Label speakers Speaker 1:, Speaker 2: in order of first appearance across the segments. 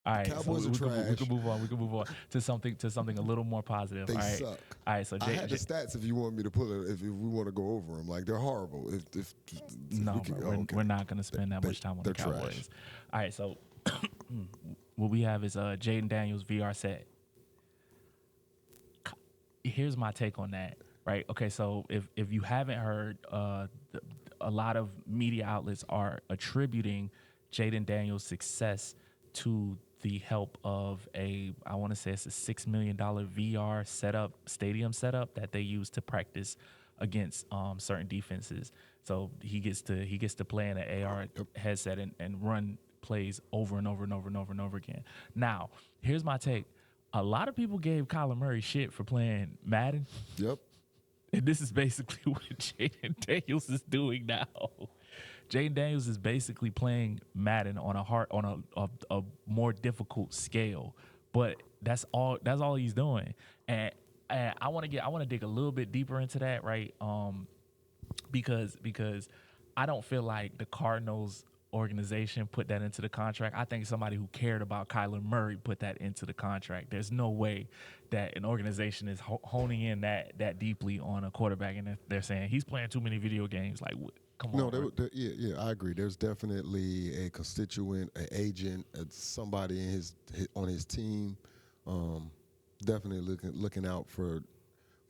Speaker 1: All right, so
Speaker 2: Cowboys are
Speaker 1: we
Speaker 2: trash.
Speaker 1: can move on. We can move on to something a little more positive.
Speaker 2: They
Speaker 1: All right,
Speaker 2: suck.
Speaker 1: all right. So
Speaker 2: I had the stats if you want me to pull it. If we want to go over them, like they're horrible. If
Speaker 1: no,
Speaker 2: we can,
Speaker 1: bro, we're not gonna spend that much time on the
Speaker 2: they're
Speaker 1: Cowboys.
Speaker 2: trash.
Speaker 1: All right, so what we have is Jaden Daniels VR set. Here's my take on that. Right. Okay. So if you haven't heard, a lot of media outlets are attributing Jaden Daniels' success to the help of I want to say it's a $6 million VR stadium setup that they use to practice against certain defenses. So he gets to play in an AR headset and run plays over and over and over and over and over again. Now, here's my take. A lot of people gave Kyler Murray shit for playing Madden.
Speaker 2: Yep.
Speaker 1: And this is basically what Jaden Daniels is doing now. Jaden Daniels is basically playing Madden on a more difficult scale, but that's all he's doing. And I want to dig a little bit deeper into that, right? Because I don't feel like the Cardinals organization put that into the contract. I think somebody who cared about Kyler Murray put that into the contract. There's no way that an organization is honing in that deeply on a quarterback and they're saying he's playing too many video games. Like, come on.
Speaker 2: No, yeah, I agree. There's definitely a constituent, an agent, somebody on his team, definitely looking out for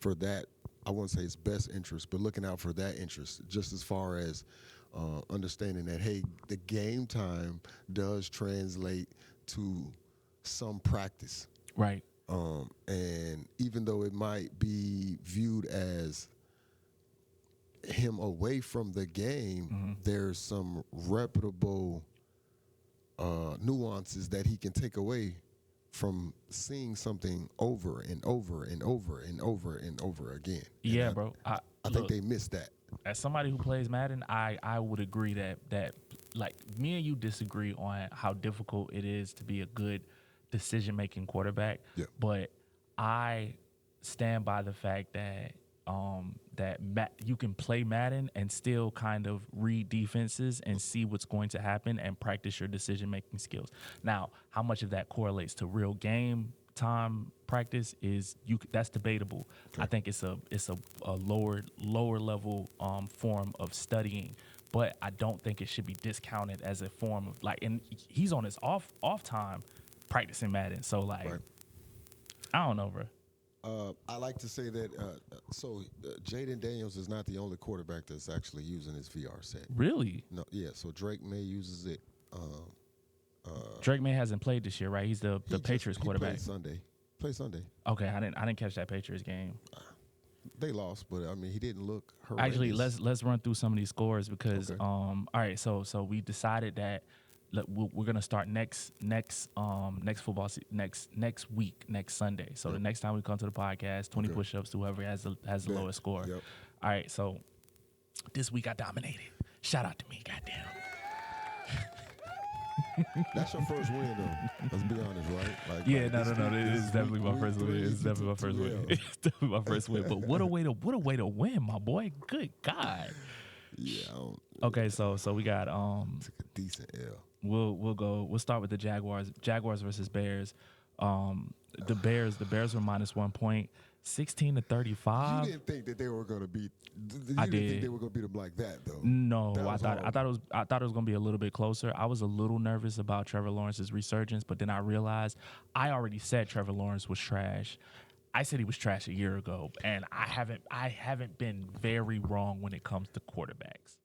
Speaker 2: that. I wouldn't say his best interest, but looking out for that interest, just as far as understanding that, hey, the game time does translate to some practice.
Speaker 1: Right.
Speaker 2: And even though it might be viewed as him away from the game, there's some reputable nuances that he can take away from seeing something over and over and over and over and over again.
Speaker 1: Yeah, bro.
Speaker 2: I think they missed that.
Speaker 1: As somebody who plays Madden, I would agree that like me and you disagree on how difficult it is to be a good decision-making quarterback.
Speaker 2: Yeah.
Speaker 1: But I stand by the fact that you can play Madden and still kind of read defenses and see what's going to happen and practice your decision-making skills. Now, how much of that correlates to real game time practice is that's debatable. Okay. I think it's a lower level form of studying, but I don't think it should be discounted as a form of and he's on his off time practicing Madden. So right. I don't know, bro.
Speaker 2: I like to say that Jaden Daniels is not the only quarterback that's actually using his VR set.
Speaker 1: Really?
Speaker 2: No, yeah. So Drake May uses it.
Speaker 1: Drake May hasn't played this year, right? He's the Patriots quarterback.
Speaker 2: Play Sunday.
Speaker 1: Okay, I didn't catch that Patriots game.
Speaker 2: They lost, but I mean he didn't look horrendous.
Speaker 1: Actually, let's run through some of these scores because okay. All right, so we decided that we're gonna start next football next week, next Sunday. So the next time we come to the podcast, 20 push-ups to whoever has the lowest score. Yep. All right, so this week I dominated. Shout out to me, goddamn.
Speaker 2: That's your first win, though. Let's be honest, right? Like,
Speaker 1: yeah, no. It is definitely my first win. It's definitely my first win. It's definitely my first win. But what a way to win, my boy. Good God.
Speaker 2: Yeah.
Speaker 1: Okay, so we got
Speaker 2: took a decent L.
Speaker 1: We'll start with the Jaguars. Jaguars versus Bears. The Bears were minus 1 point. 16-35.
Speaker 2: You didn't think that they were going to beat.
Speaker 1: I did.
Speaker 2: Didn't think they were going to beat them like that, though.
Speaker 1: No, I thought it was going to be a little bit closer. I was a little nervous about Trevor Lawrence's resurgence, but then I realized I already said Trevor Lawrence was trash. I said he was trash a year ago, and I haven't been very wrong when it comes to quarterbacks.